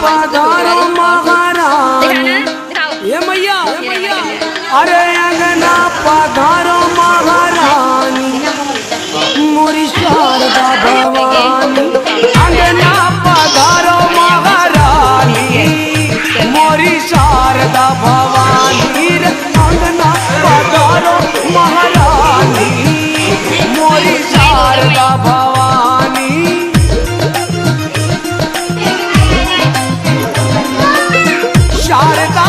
पधारो महारानी ये मैया अरे अंगना पधारो महारानी मोरी शारदा भवानी अंगना पधारो महारानी मोरी शारदा भवानी अंगना पधारो महारानी मोरी शारदा भवानी शारदा